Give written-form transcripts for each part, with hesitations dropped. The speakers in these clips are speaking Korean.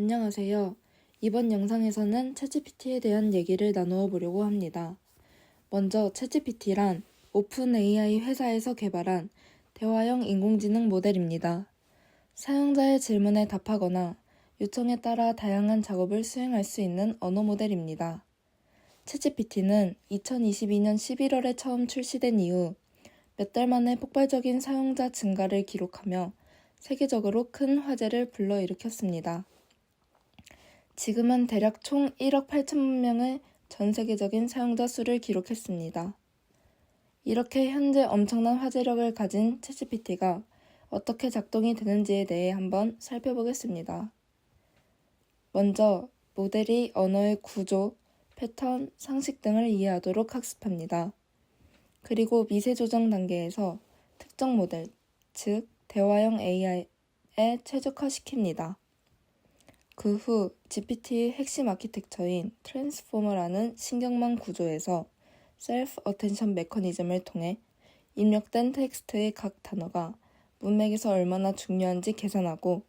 안녕하세요. 이번 영상에서는 챗GPT에 대한 얘기를 나누어 보려고 합니다. 먼저 챗GPT란 오픈 AI 회사에서 개발한 대화형 인공지능 모델입니다. 사용자의 질문에 답하거나 요청에 따라 다양한 작업을 수행할 수 있는 언어 모델입니다. 챗GPT는 2022년 11월에 처음 출시된 이후 몇 달 만에 폭발적인 사용자 증가를 기록하며 세계적으로 큰 화제를 불러일으켰습니다. 지금은 대략 총 1억 8천만 명의 전 세계적인 사용자 수를 기록했습니다. 이렇게 현재 엄청난 화제력을 가진 챗GPT가 어떻게 작동이 되는지에 대해 한번 살펴보겠습니다. 먼저 모델이 언어의 구조, 패턴, 상식 등을 이해하도록 학습합니다. 그리고 미세 조정 단계에서 특정 모델, 즉 대화형 AI에 최적화시킵니다. 그 후 GPT의 핵심 아키텍처인 트랜스포머라는 신경망 구조에서 셀프 어텐션 메커니즘을 통해 입력된 텍스트의 각 단어가 문맥에서 얼마나 중요한지 계산하고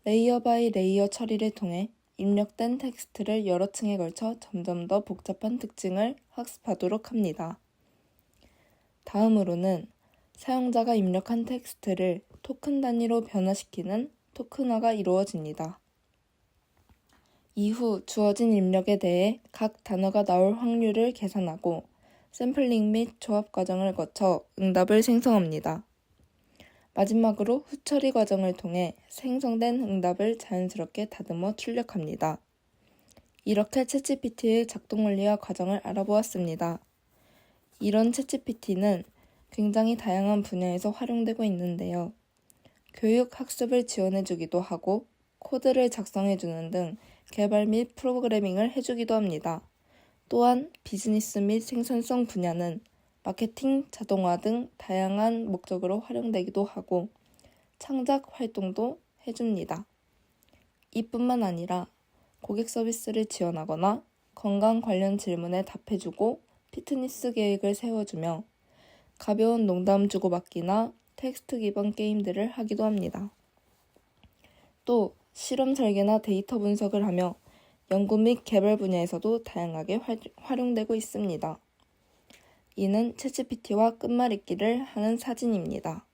레이어 바이 레이어 처리를 통해 입력된 텍스트를 여러 층에 걸쳐 점점 더 복잡한 특징을 학습하도록 합니다. 다음으로는 사용자가 입력한 텍스트를 토큰 단위로 변화시키는 토큰화가 이루어집니다. 이후 주어진 입력에 대해 각 단어가 나올 확률을 계산하고 샘플링 및 조합 과정을 거쳐 응답을 생성합니다. 마지막으로 후처리 과정을 통해 생성된 응답을 자연스럽게 다듬어 출력합니다. 이렇게 챗GPT의 작동 원리와 과정을 알아보았습니다. 이런 챗GPT는 굉장히 다양한 분야에서 활용되고 있는데요. 교육 학습을 지원해주기도 하고 코드를 작성해주는 등 개발 및 프로그래밍을 해주기도 합니다. 또한 비즈니스 및 생산성 분야는 마케팅, 자동화 등 다양한 목적으로 활용되기도 하고 창작 활동도 해줍니다. 이뿐만 아니라 고객 서비스를 지원하거나 건강 관련 질문에 답해주고 피트니스 계획을 세워주며 가벼운 농담 주고받기나 텍스트 기반 게임들을 하기도 합니다. 또 실험 설계나 데이터 분석을 하며 연구 및 개발 분야에서도 다양하게 활용되고 있습니다. 이는 챗GPT와 끝말잇기를 하는 사진입니다.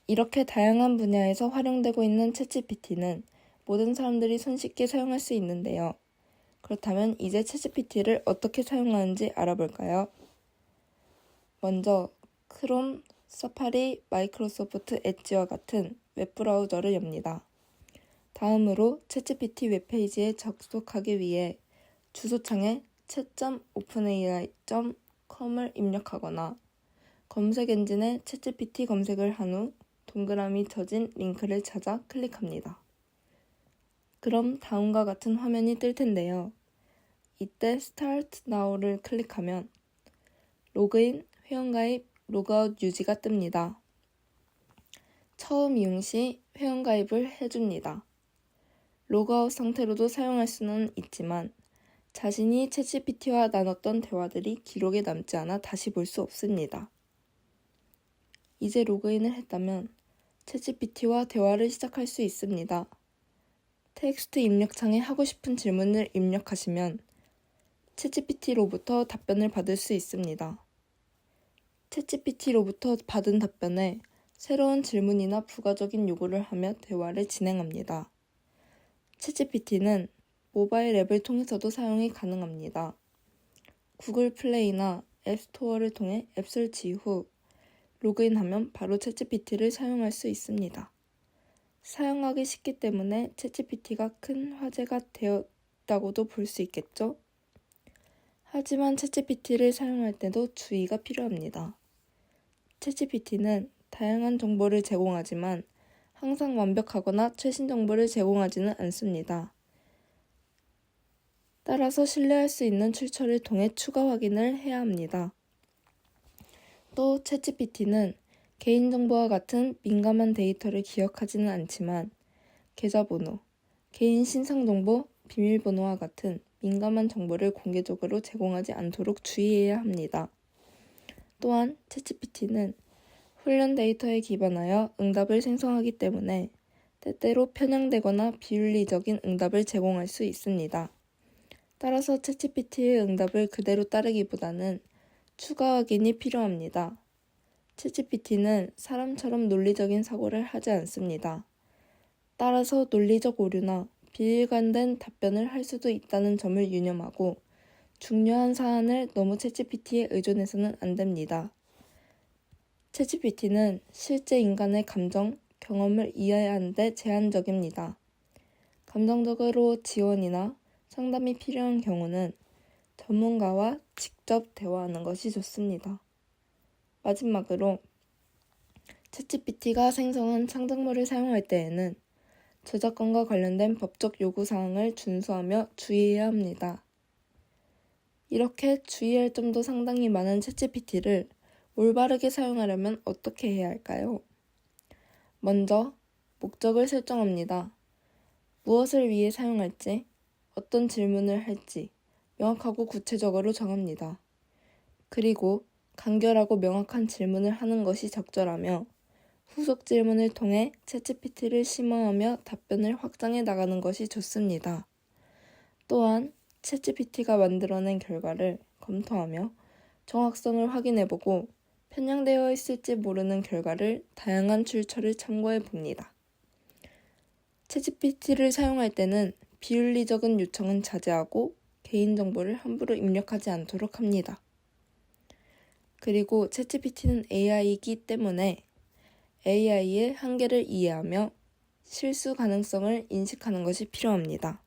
이렇게 다양한 분야에서 활용되고 있는 챗GPT는 모든 사람들이 손쉽게 사용할 수 있는데요. 그렇다면 이제 챗GPT를 어떻게 사용하는지 알아볼까요? 먼저 크롬, 사파리, 마이크로소프트 엣지와 같은 웹브라우저를 엽니다. 다음으로 챗GPT 웹페이지에 접속하기 위해 주소창에 chat.openai.com을 입력하거나 검색 엔진에 챗GPT 검색을 한 후 동그라미 쳐진 링크를 찾아 클릭합니다. 그럼 다음과 같은 화면이 뜰 텐데요. 이때 Start Now를 클릭하면 로그인, 회원가입, 로그아웃 유지가 뜹니다. 처음 이용 시 회원가입을 해줍니다. 로그아웃 상태로도 사용할 수는 있지만 자신이 챗GPT와 나눴던 대화들이 기록에 남지 않아 다시 볼 수 없습니다. 이제 로그인을 했다면 챗GPT와 대화를 시작할 수 있습니다. 텍스트 입력창에 하고 싶은 질문을 입력하시면 챗GPT로부터 답변을 받을 수 있습니다. 챗GPT로부터 받은 답변에 새로운 질문이나 부가적인 요구를 하며 대화를 진행합니다. 챗GPT는 모바일 앱을 통해서도 사용이 가능합니다. 구글 플레이나 앱스토어를 통해 앱 설치 후 로그인하면 바로 챗GPT를 사용할 수 있습니다. 사용하기 쉽기 때문에 챗GPT가 큰 화제가 되었다고도 볼 수 있겠죠? 하지만 챗GPT를 사용할 때도 주의가 필요합니다. 챗GPT는 다양한 정보를 제공하지만 항상 완벽하거나 최신 정보를 제공하지는 않습니다. 따라서 신뢰할 수 있는 출처를 통해 추가 확인을 해야 합니다. 또 챗GPT는 개인정보와 같은 민감한 데이터를 기억하지는 않지만 계좌번호, 개인 신상정보, 비밀번호와 같은 민감한 정보를 공개적으로 제공하지 않도록 주의해야 합니다. 또한 챗GPT는 훈련 데이터에 기반하여 응답을 생성하기 때문에 때때로 편향되거나 비윤리적인 응답을 제공할 수 있습니다. 따라서 챗GPT의 응답을 그대로 따르기보다는 추가 확인이 필요합니다. 챗GPT는 사람처럼 논리적인 사고를 하지 않습니다. 따라서 논리적 오류나 비일관된 답변을 할 수도 있다는 점을 유념하고 중요한 사안을 너무 챗GPT에 의존해서는 안 됩니다. 챗GPT는 실제 인간의 감정, 경험을 이해하는 데 제한적입니다. 감정적으로 지원이나 상담이 필요한 경우는 전문가와 직접 대화하는 것이 좋습니다. 마지막으로 챗GPT가 생성한 창작물을 사용할 때에는 저작권과 관련된 법적 요구사항을 준수하며 주의해야 합니다. 이렇게 주의할 점도 상당히 많은 챗GPT를 올바르게 사용하려면 어떻게 해야 할까요? 먼저 목적을 설정합니다. 무엇을 위해 사용할지, 어떤 질문을 할지 명확하고 구체적으로 정합니다. 그리고 간결하고 명확한 질문을 하는 것이 적절하며 후속 질문을 통해 챗GPT를 심화하며 답변을 확장해 나가는 것이 좋습니다. 또한 챗GPT가 만들어낸 결과를 검토하며 정확성을 확인해보고 편향되어 있을지 모르는 결과를 다양한 출처를 참고해 봅니다. 챗GPT를 사용할 때는 비윤리적인 요청은 자제하고 개인정보를 함부로 입력하지 않도록 합니다. 그리고 챗GPT는 AI이기 때문에 AI의 한계를 이해하며 실수 가능성을 인식하는 것이 필요합니다.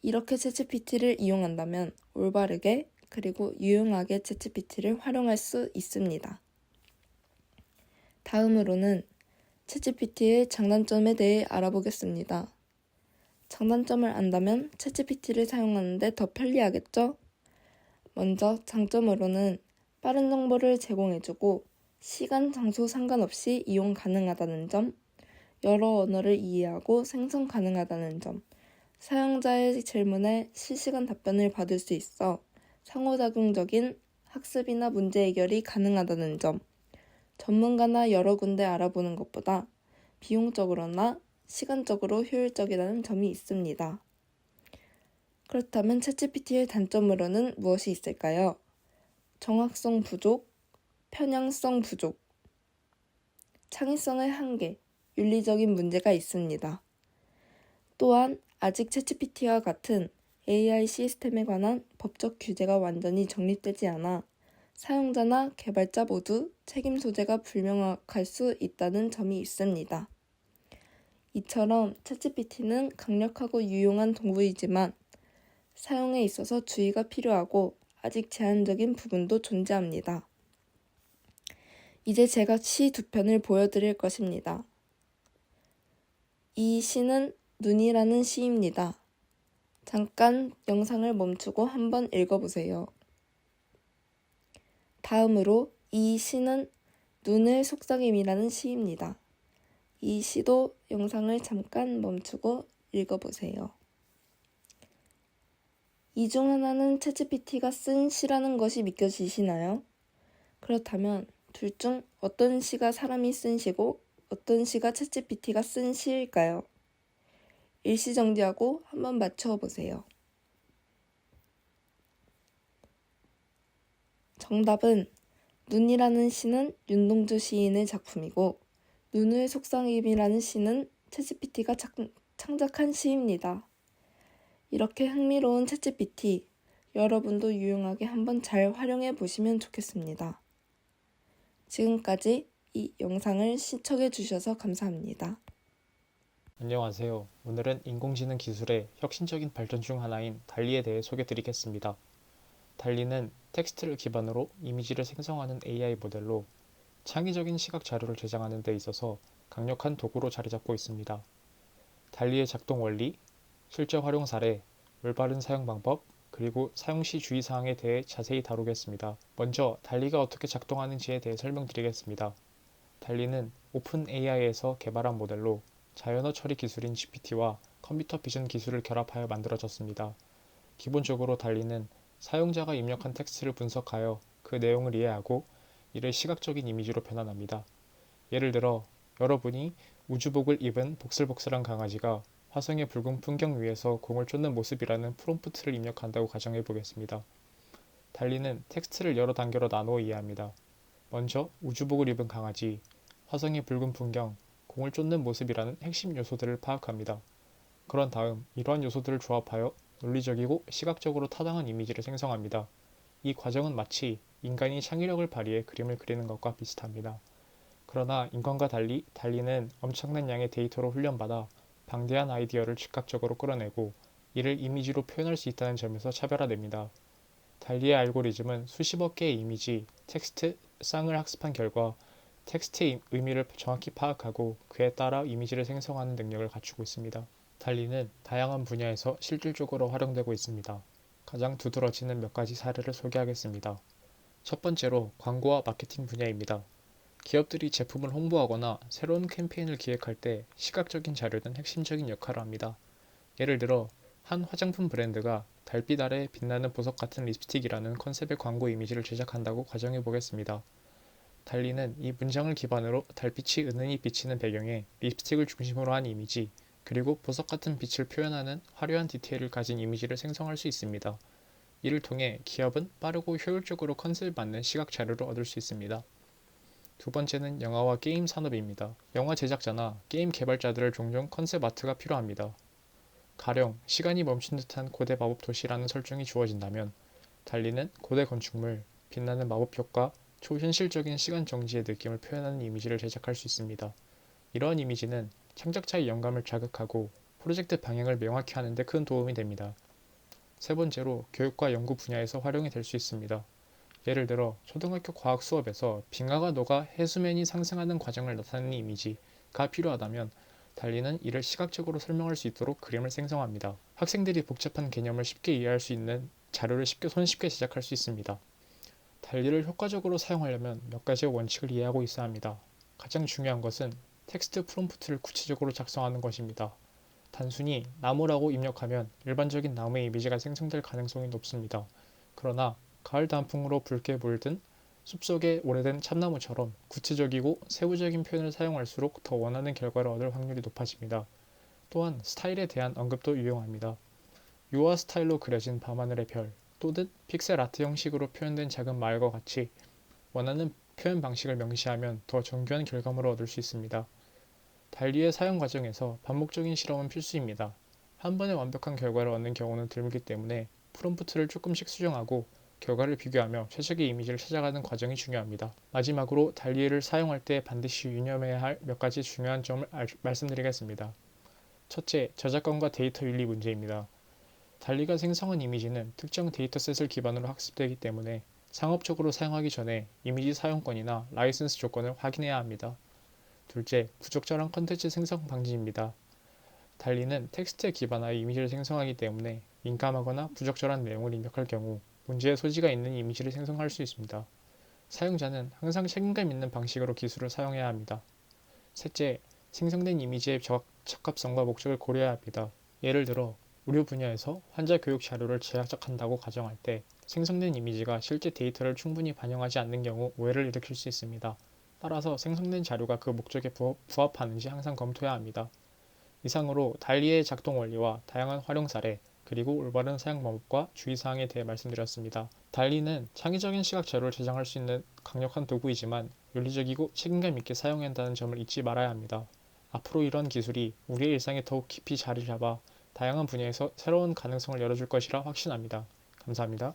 이렇게 챗GPT를 이용한다면 올바르게 그리고 유용하게 챗GPT를 활용할 수 있습니다. 다음으로는 챗GPT의 장단점에 대해 알아보겠습니다. 장단점을 안다면 챗GPT를 사용하는데 더 편리하겠죠? 먼저 장점으로는 빠른 정보를 제공해주고 시간, 장소 상관없이 이용 가능하다는 점, 여러 언어를 이해하고 생성 가능하다는 점, 사용자의 질문에 실시간 답변을 받을 수 있어 상호작용적인 학습이나 문제 해결이 가능하다는 점, 전문가나 여러 군데 알아보는 것보다 비용적으로나 시간적으로 효율적이라는 점이 있습니다. 그렇다면 챗GPT의 단점으로는 무엇이 있을까요? 정확성 부족, 편향성 부족, 창의성의 한계, 윤리적인 문제가 있습니다. 또한 아직 챗GPT와 같은 AI 시스템에 관한 법적 규제가 완전히 정립되지 않아 사용자나 개발자 모두 책임 소재가 불명확할 수 있다는 점이 있습니다. 이처럼 챗GPT는 강력하고 유용한 도구이지만 사용에 있어서 주의가 필요하고 아직 제한적인 부분도 존재합니다. 이제 제가 시 두 편을 보여드릴 것입니다. 이 시는 눈이라는 시입니다. 잠깐 영상을 멈추고 한번 읽어보세요. 다음으로 이 시는 눈의 속삭임이라는 시입니다. 이 시도 영상을 잠깐 멈추고 읽어보세요. 이 중 하나는 챗GPT가 쓴 시라는 것이 믿겨지시나요? 그렇다면 둘 중 어떤 시가 사람이 쓴 시고 어떤 시가 챗GPT가 쓴 시일까요? 일시정지하고 한번 맞춰 보세요. 정답은 눈이라는 시는 윤동주 시인의 작품이고 눈의 속삭임이라는 시는 챗GPT가 창작한 시입니다. 이렇게 흥미로운 챗GPT, 여러분도 유용하게 한번 잘 활용해 보시면 좋겠습니다. 지금까지 이 영상을 시청해 주셔서 감사합니다. 안녕하세요. 오늘은 인공지능 기술의 혁신적인 발전 중 하나인 달리에 대해 소개드리겠습니다. 달리는 텍스트를 기반으로 이미지를 생성하는 AI 모델로 창의적인 시각 자료를 제작하는 데 있어서 강력한 도구로 자리 잡고 있습니다. 달리의 작동 원리, 실제 활용 사례, 올바른 사용 방법, 그리고 사용 시 주의사항에 대해 자세히 다루겠습니다. 먼저 달리가 어떻게 작동하는지에 대해 설명드리겠습니다. 달리는 오픈 AI에서 개발한 모델로 자연어 처리 기술인 GPT와 컴퓨터 비전 기술을 결합하여 만들어졌습니다. 기본적으로 달리는 사용자가 입력한 텍스트를 분석하여 그 내용을 이해하고 이를 시각적인 이미지로 변환합니다. 예를 들어 여러분이 우주복을 입은 복슬복슬한 강아지가 화성의 붉은 풍경 위에서 공을 쫓는 모습이라는 프롬프트를 입력한다고 가정해 보겠습니다. 달리는 텍스트를 여러 단계로 나누어 이해합니다. 먼저 우주복을 입은 강아지, 화성의 붉은 풍경, 공을 쫓는 모습이라는 핵심 요소들을 파악합니다. 그런 다음 이러한 요소들을 조합하여 논리적이고 시각적으로 타당한 이미지를 생성합니다. 이 과정은 마치 인간이 창의력을 발휘해 그림을 그리는 것과 비슷합니다. 그러나 인간과 달리 달리는 엄청난 양의 데이터로 훈련받아 방대한 아이디어를 즉각적으로 끌어내고 이를 이미지로 표현할 수 있다는 점에서 차별화됩니다. 달리의 알고리즘은 수십억 개의 이미지, 텍스트, 쌍을 학습한 결과 텍스트의 의미를 정확히 파악하고 그에 따라 이미지를 생성하는 능력을 갖추고 있습니다. 달리는 다양한 분야에서 실질적으로 활용되고 있습니다. 가장 두드러지는 몇 가지 사례를 소개하겠습니다. 첫 번째로 광고와 마케팅 분야입니다. 기업들이 제품을 홍보하거나 새로운 캠페인을 기획할 때 시각적인 자료는 핵심적인 역할을 합니다. 예를 들어 한 화장품 브랜드가 달빛 아래 빛나는 보석 같은 립스틱이라는 컨셉의 광고 이미지를 제작한다고 가정해 보겠습니다. 달리는 이 문장을 기반으로 달빛이 은은히 비치는 배경에 립스틱을 중심으로 한 이미지, 그리고 보석 같은 빛을 표현하는 화려한 디테일을 가진 이미지를 생성할 수 있습니다. 이를 통해 기업은 빠르고 효율적으로 컨셉에 맞는 시각 자료를 얻을 수 있습니다. 두 번째는 영화와 게임 산업입니다. 영화 제작자나 게임 개발자들을 종종 컨셉 아트가 필요합니다. 가령 시간이 멈춘 듯한 고대 마법 도시라는 설정이 주어진다면 달리는 고대 건축물, 빛나는 마법 효과, 초현실적인 시간 정지의 느낌을 표현하는 이미지를 제작할 수 있습니다. 이러한 이미지는 창작자의 영감을 자극하고 프로젝트 방향을 명확히 하는 데 큰 도움이 됩니다. 세 번째로 교육과 연구 분야에서 활용이 될 수 있습니다. 예를 들어 초등학교 과학 수업에서 빙하가 녹아 해수면이 상승하는 과정을 나타내는 이미지가 필요하다면 달리는 이를 시각적으로 설명할 수 있도록 그림을 생성합니다. 학생들이 복잡한 개념을 쉽게 이해할 수 있는 자료를 손쉽게 제작할 수 있습니다. 달리를 효과적으로 사용하려면 몇 가지의 원칙을 이해하고 있어야 합니다. 가장 중요한 것은 텍스트 프롬프트를 구체적으로 작성하는 것입니다. 단순히 나무라고 입력하면 일반적인 나무의 이미지가 생성될 가능성이 높습니다. 그러나 가을 단풍으로 붉게 물든 숲속의 오래된 참나무처럼 구체적이고 세부적인 표현을 사용할수록 더 원하는 결과를 얻을 확률이 높아집니다. 또한 스타일에 대한 언급도 유용합니다. 유화 스타일로 그려진 밤하늘의 별, 또는 픽셀 아트 형식으로 표현된 작은 마을과 같이 원하는 표현 방식을 명시하면 더 정교한 결과물을 얻을 수 있습니다. 달리의 사용 과정에서 반복적인 실험은 필수입니다. 한 번에 완벽한 결과를 얻는 경우는 드물기 때문에 프롬프트를 조금씩 수정하고 결과를 비교하며 최적의 이미지를 찾아가는 과정이 중요합니다. 마지막으로 달리를 사용할 때 반드시 유념해야 할 몇 가지 중요한 점을 말씀드리겠습니다. 첫째, 저작권과 데이터 윤리 문제입니다. 달리가 생성한 이미지는 특정 데이터셋을 기반으로 학습되기 때문에 상업적으로 사용하기 전에 이미지 사용권이나 라이선스 조건을 확인해야 합니다. 둘째, 부적절한 컨텐츠 생성 방지입니다. 달리는 텍스트에 기반하여 이미지를 생성하기 때문에 민감하거나 부적절한 내용을 입력할 경우 문제의 소지가 있는 이미지를 생성할 수 있습니다. 사용자는 항상 책임감 있는 방식으로 기술을 사용해야 합니다. 셋째, 생성된 이미지의 적합성과 목적을 고려해야 합니다. 예를 들어 의료 분야에서 환자 교육 자료를 제작한다고 가정할 때 생성된 이미지가 실제 데이터를 충분히 반영하지 않는 경우 오해를 일으킬 수 있습니다. 따라서 생성된 자료가 그 목적에 부합하는지 항상 검토해야 합니다. 이상으로 달리의 작동 원리와 다양한 활용 사례, 그리고 올바른 사용 방법과 주의사항에 대해 말씀드렸습니다. 달리는 창의적인 시각 자료를 제작할 수 있는 강력한 도구이지만 윤리적이고 책임감 있게 사용해야 한다는 점을 잊지 말아야 합니다. 앞으로 이런 기술이 우리의 일상에 더욱 깊이 자리 잡아 다양한 분야에서 새로운 가능성을 열어줄 것이라 확신합니다. 감사합니다.